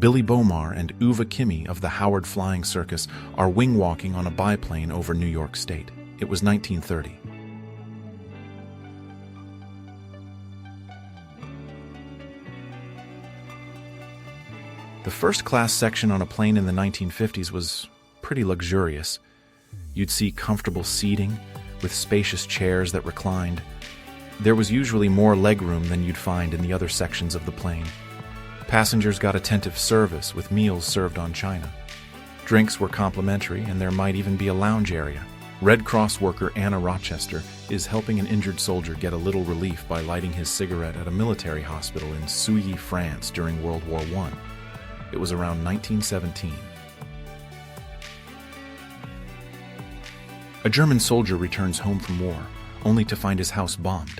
Billy Bomar and Uwe Kimmey of the Howard Flying Circus are wing-walking on a biplane over New York State. It was 1930. The first-class section on a plane in the 1950s was pretty luxurious. You'd see comfortable seating with spacious chairs that reclined. There was usually more legroom than you'd find in the other sections of the plane. Passengers got attentive service with meals served on china. Drinks were complimentary, and there might even be a lounge area. Red Cross worker Anna Rochester is helping an injured soldier get a little relief by lighting his cigarette at a military hospital in Souilly, France during World War I. It was around 1917. A German soldier returns home from war, only to find his house bombed.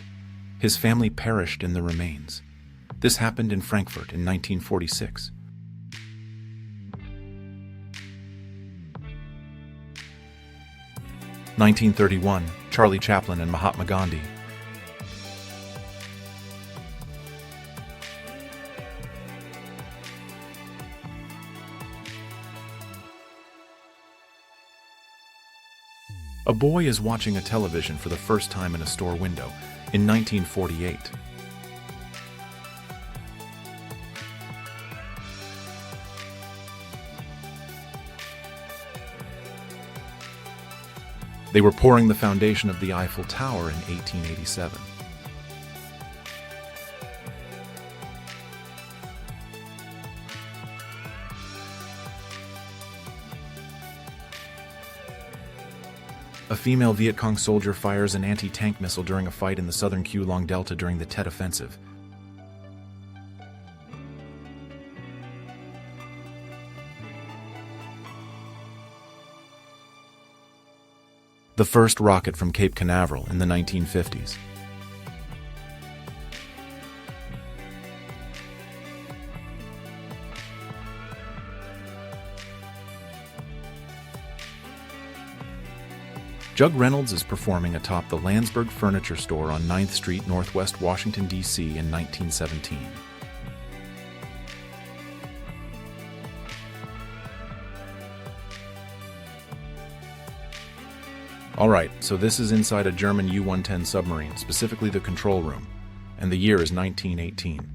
His family perished in the remains. This happened in Frankfurt in 1946. (1931) Charlie Chaplin and Mahatma Gandhi. A boy is watching a television for the first time in a store window in 1948. They were pouring the foundation of the Eiffel Tower in 1887. A female Viet Cong soldier fires an anti-tank missile during a fight in the southern Kue Long Delta during the Tet Offensive. The first rocket from Cape Canaveral in the 1950s. Jug Reynolds is performing atop the Landsberg Furniture Store on 9th Street, Northwest Washington, D.C. in 1917. Alright, so this is inside a German U-110 submarine, specifically the control room, and the year is 1918.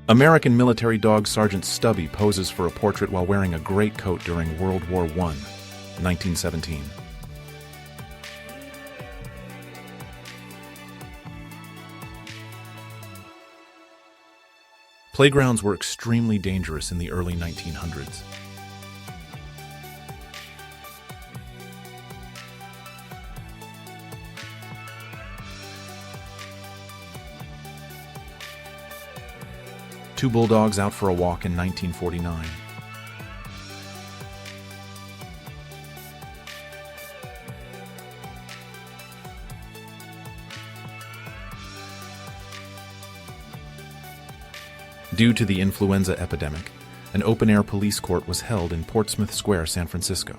American military dog Sergeant Stubby poses for a portrait while wearing a greatcoat during World War I, 1917. Playgrounds were extremely dangerous in the early 1900s. Two bulldogs out for a walk in 1949. Due to the influenza epidemic, an open-air police court was held in Portsmouth Square, San Francisco.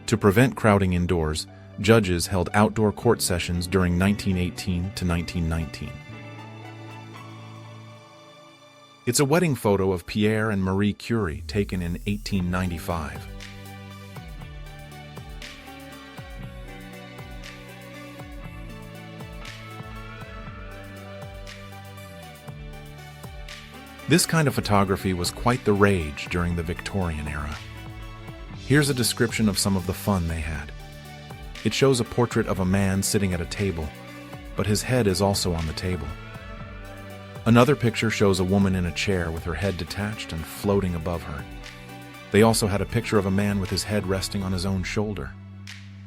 To prevent crowding indoors, judges held outdoor court sessions during 1918 to 1919. It's a wedding photo of Pierre and Marie Curie taken in 1895. This kind of photography was quite the rage during the Victorian era. Here's a description of some of the fun they had. It shows a portrait of a man sitting at a table, but his head is also on the table. Another picture shows a woman in a chair with her head detached and floating above her. They also had a picture of a man with his head resting on his own shoulder.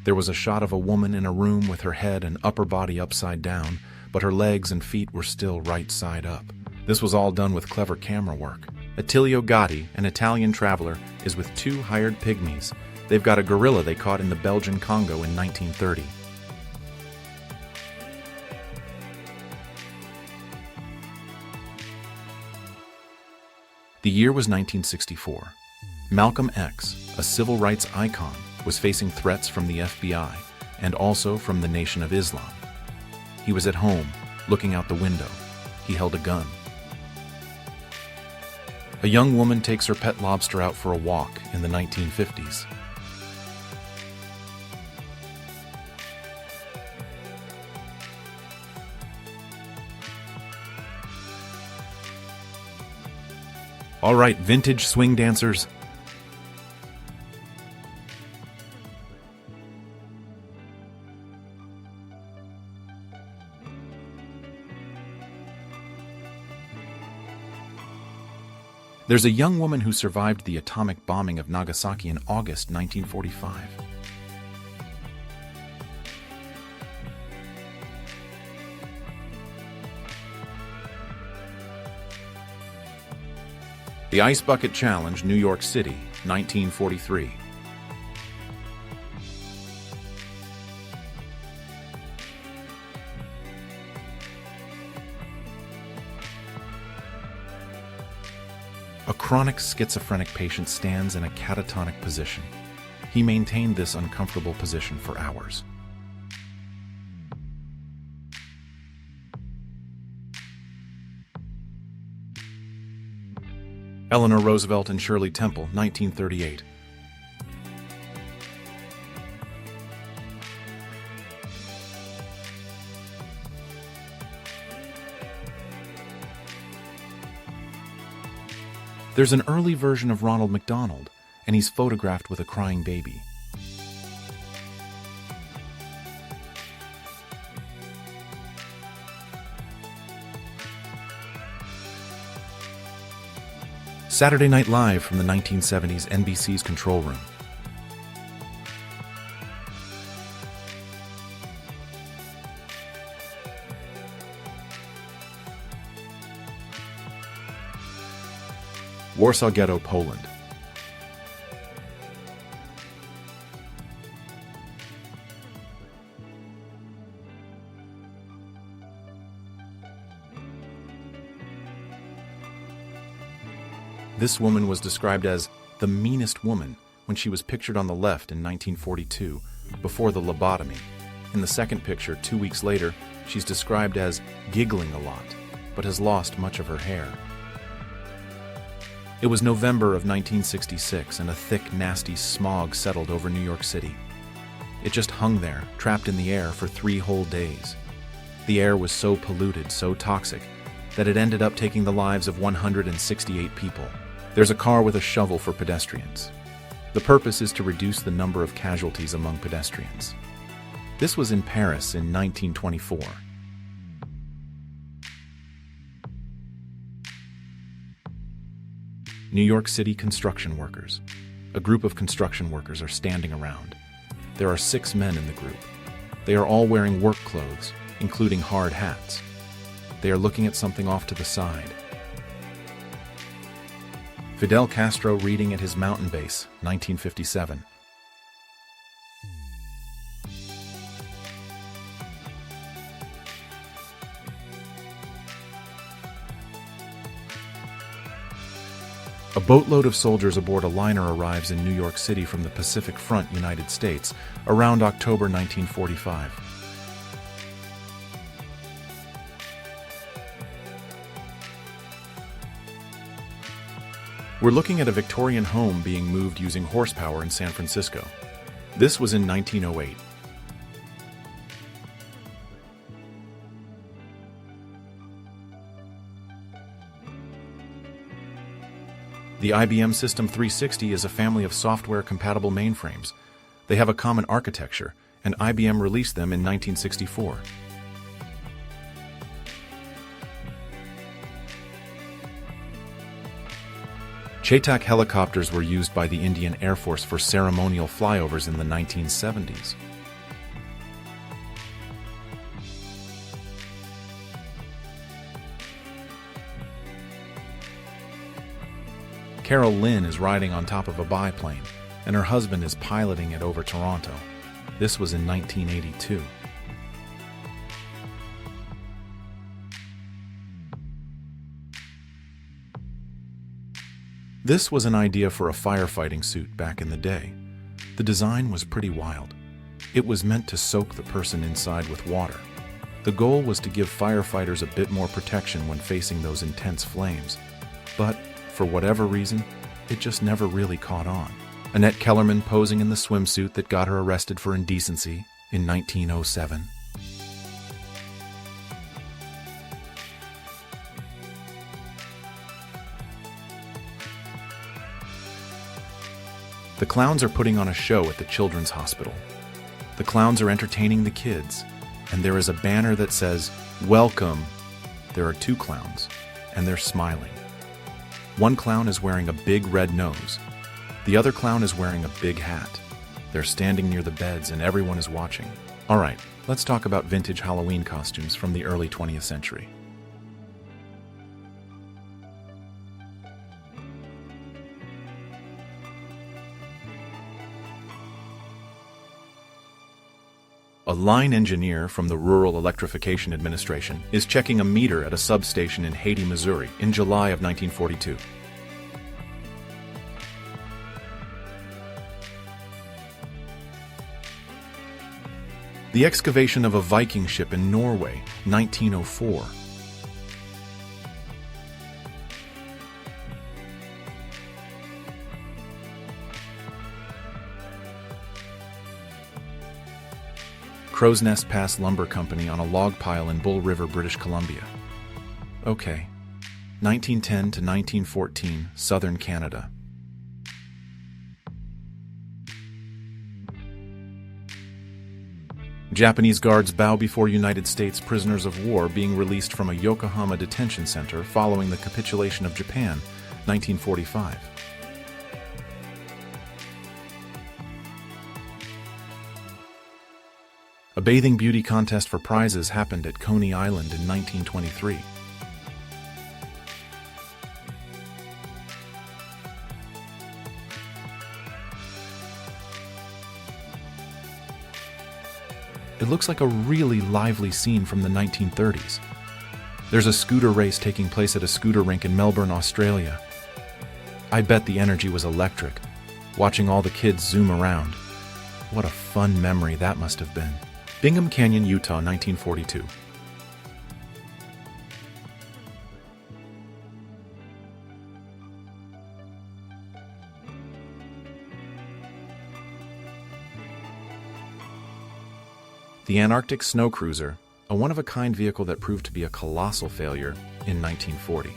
There was a shot of a woman in a room with her head and upper body upside down, but her legs and feet were still right side up. This was all done with clever camera work. Attilio Gotti, an Italian traveler, is with two hired pygmies. They've got a gorilla they caught in the Belgian Congo in 1930. The year was 1964. Malcolm X, a civil rights icon, was facing threats from the FBI, and also from the Nation of Islam. He was at home, looking out the window. He held a gun. A young woman takes her pet lobster out for a walk in the 1950s. All right, vintage swing dancers. There's a young woman who survived the atomic bombing of Nagasaki in August 1945. The Ice Bucket Challenge, New York City, 1943. A chronic schizophrenic patient stands in a catatonic position. He maintained this uncomfortable position for hours. Eleanor Roosevelt and Shirley Temple, 1938. There's an early version of Ronald McDonald, and he's photographed with a crying baby. Saturday Night Live from the 1970s NBC's control room. Warsaw Ghetto, Poland. This woman was described as the meanest woman when she was pictured on the left in 1942, before the lobotomy. In the second picture, 2 weeks later, she's described as giggling a lot, but has lost much of her hair. It was November of 1966, and a thick, nasty smog settled over New York City. It just hung there, trapped in the air for 3 whole days. The air was so polluted, so toxic, that it ended up taking the lives of 168 people. There's a car with a shovel for pedestrians. The purpose is to reduce the number of casualties among pedestrians. This was in Paris in 1924. New York City construction workers. A group of construction workers are standing around. There are 6 men in the group. They are all wearing work clothes, including hard hats. They are looking at something off to the side. Fidel Castro reading at his mountain base, 1957. A boatload of soldiers aboard a liner arrives in New York City from the Pacific Front, United States, around October 1945. We're looking at a Victorian home being moved using horsepower in San Francisco. This was in 1908. The IBM System 360 is a family of software-compatible mainframes. They have a common architecture, and IBM released them in 1964. Chetak helicopters were used by the Indian Air Force for ceremonial flyovers in the 1970s. Carol Lynn is riding on top of a biplane, and her husband is piloting it over Toronto. This was in 1982. This was an idea for a firefighting suit back in the day. The design was pretty wild. It was meant to soak the person inside with water. The goal was to give firefighters a bit more protection when facing those intense flames. But, for whatever reason, it just never really caught on. Annette Kellerman posing in the swimsuit that got her arrested for indecency in 1907. The clowns are putting on a show at the children's hospital. The clowns are entertaining the kids, and there is a banner that says, "Welcome." There are two clowns, and they're smiling. One clown is wearing a big red nose. The other clown is wearing a big hat. They're standing near the beds and everyone is watching. All right, let's talk about vintage Halloween costumes from the early 20th century. A line engineer from the Rural Electrification Administration is checking a meter at a substation in Haiti, Missouri in July of 1942. The excavation of a Viking ship in Norway, 1904. Crow's Nest Pass Lumber Company on a log pile in Bull River, British Columbia. Okay. 1910 to 1914, southern Canada. Japanese guards bow before United States prisoners of war being released from a Yokohama detention center following the capitulation of Japan, 1945. A bathing beauty contest for prizes happened at Coney Island in 1923. It looks like a really lively scene from the 1930s. There's a scooter race taking place at a scooter rink in Melbourne, Australia. I bet the energy was electric, watching all the kids zoom around. What a fun memory that must have been. Bingham Canyon, Utah, 1942. The Antarctic Snow Cruiser, a one-of-a-kind vehicle that proved to be a colossal failure in 1940.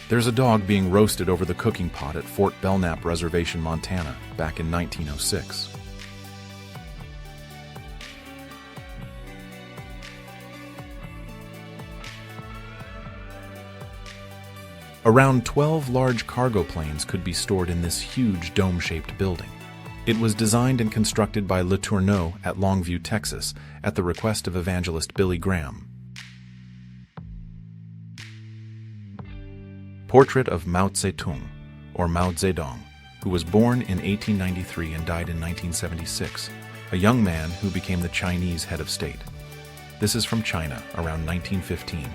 There's a dog being roasted over the cooking pot at Fort Belknap Reservation, Montana, back in 1906. Around 12 large cargo planes could be stored in this huge dome-shaped building. It was designed and constructed by Le Tourneau at Longview, Texas, at the request of evangelist Billy Graham. Portrait of Mao Zedong, or Mao Zedong, who was born in 1893 and died in 1976, a young man who became the Chinese head of state. This is from China, around 1915.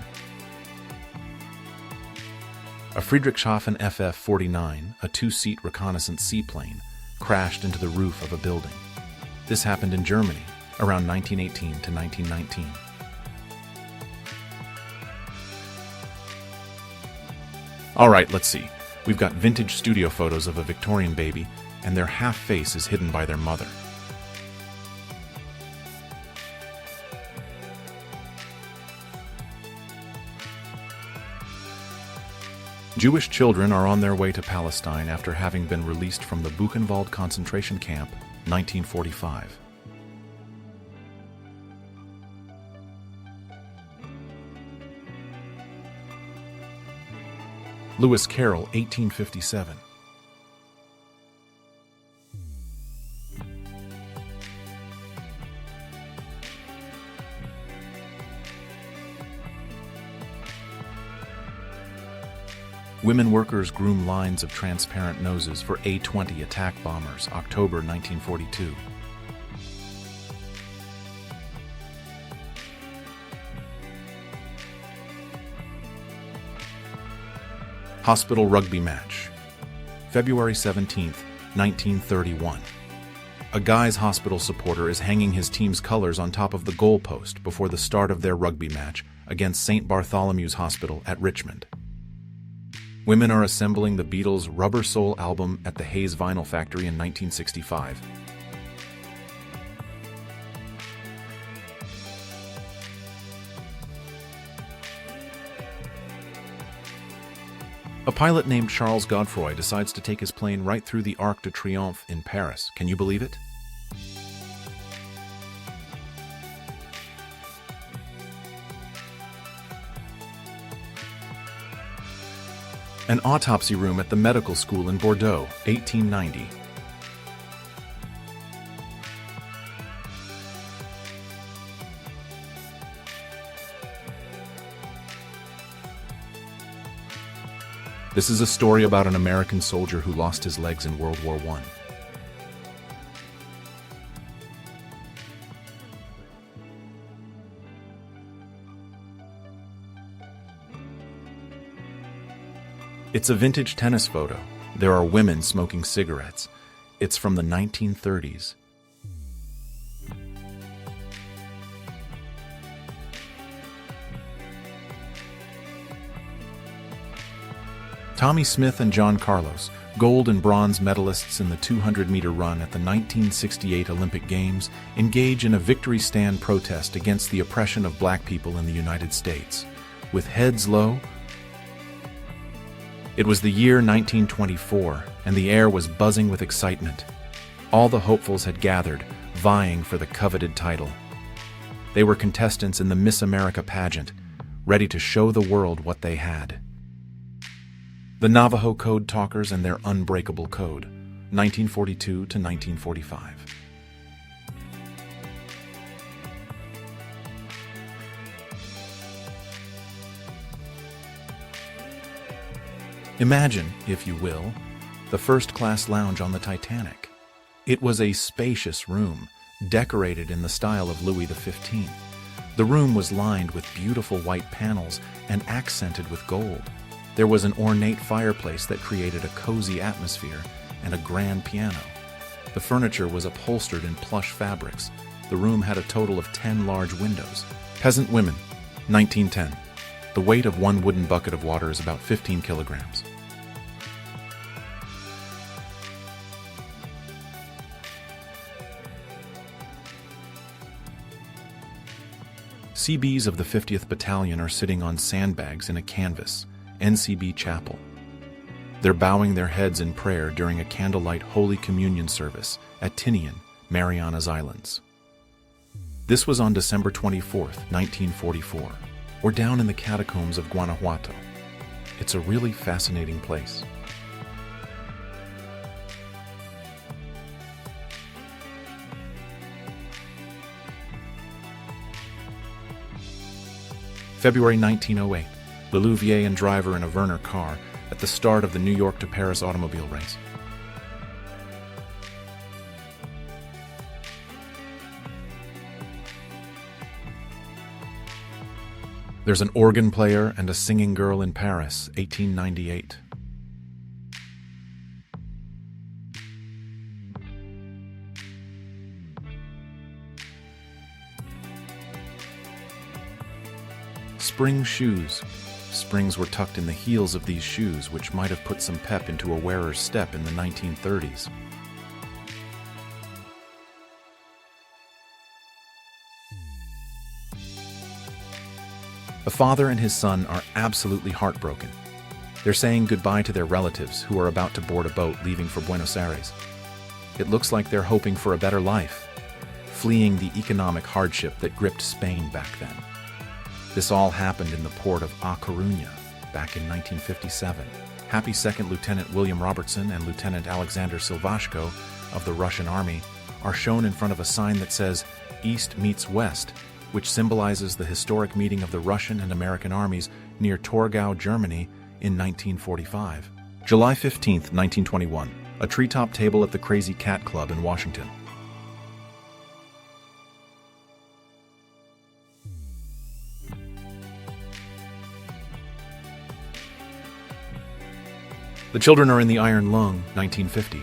A Friedrichshafen FF-49, a two-seat reconnaissance seaplane, crashed into the roof of a building. This happened in Germany, around 1918 to 1919. All right, let's see. We've got vintage studio photos of a Victorian baby, and their half face is hidden by their mother. Jewish children are on their way to Palestine after having been released from the Buchenwald concentration camp, 1945. Lewis Carroll, 1857. Women workers groom lines of transparent noses for A-20 attack bombers, October 1942. Hospital rugby match. February 17, 1931. A Guy's Hospital supporter is hanging his team's colors on top of the goalpost before the start of their rugby match against St. Bartholomew's Hospital at Richmond. Women are assembling the Beatles' Rubber Soul album at the Hayes Vinyl Factory in 1965. A pilot named Charles Godefroy decides to take his plane right through the Arc de Triomphe in Paris. Can you believe it? An autopsy room at the medical school in Bordeaux, 1890. This is a story about an American soldier who lost his legs in World War I. It's a vintage tennis photo. There are women smoking cigarettes. It's from the 1930s. Tommy Smith and John Carlos, gold and bronze medalists in the 200-meter run at the 1968 Olympic Games, engage in a victory stand protest against the oppression of black people in the United States. With heads low, it was the year 1924, and the air was buzzing with excitement. All the hopefuls had gathered, vying for the coveted title. They were contestants in the Miss America pageant, ready to show the world what they had. The Navajo Code Talkers and their Unbreakable Code, 1942 to 1945. Imagine, if you will, the first-class lounge on the Titanic. It was a spacious room, decorated in the style of Louis XV. The room was lined with beautiful white panels and accented with gold. There was an ornate fireplace that created a cozy atmosphere and a grand piano. The furniture was upholstered in plush fabrics. The room had a total of 10 large windows. Peasant women, 1910. The weight of one wooden bucket of water is about 15 kilograms. CBs of the 50th Battalion are sitting on sandbags in a canvas, NCB Chapel. They're bowing their heads in prayer during a candlelight Holy Communion service at Tinian, Marianas Islands. This was on December 24, 1944. We're down in the catacombs of Guanajuato. It's a really fascinating place. February 1908. Lelouvier and driver in a Werner car at the start of the New York to Paris automobile race. There's an organ player and a singing girl in Paris, 1898. Spring shoes. Springs were tucked in the heels of these shoes, which might have put some pep into a wearer's step in the 1930s. A father and his son are absolutely heartbroken. They're saying goodbye to their relatives who are about to board a boat leaving for Buenos Aires. It looks like they're hoping for a better life, fleeing the economic hardship that gripped Spain back then. This all happened in the port of A Coruña back in 1957. Happy Second Lieutenant William Robertson and Lieutenant Alexander Silvashko of the Russian Army are shown in front of a sign that says East meets West, which symbolizes the historic meeting of the Russian and American armies near Torgau, Germany in 1945. July 15, 1921, a treetop table at the Crazy Cat Club in Washington. The Children Are in the Iron Lung, 1950.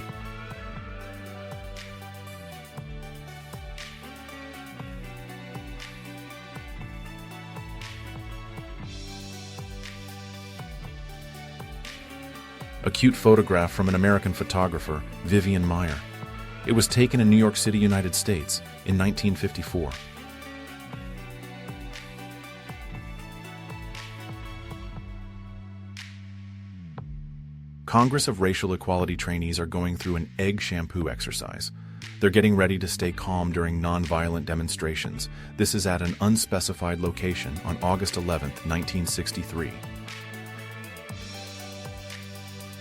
A cute photograph from an American photographer, Vivian Meyer. It was taken in New York City, United States, in 1954. Congress of Racial Equality trainees are going through an egg shampoo exercise. They're getting ready to stay calm during nonviolent demonstrations. This is at an unspecified location on August 11, 1963.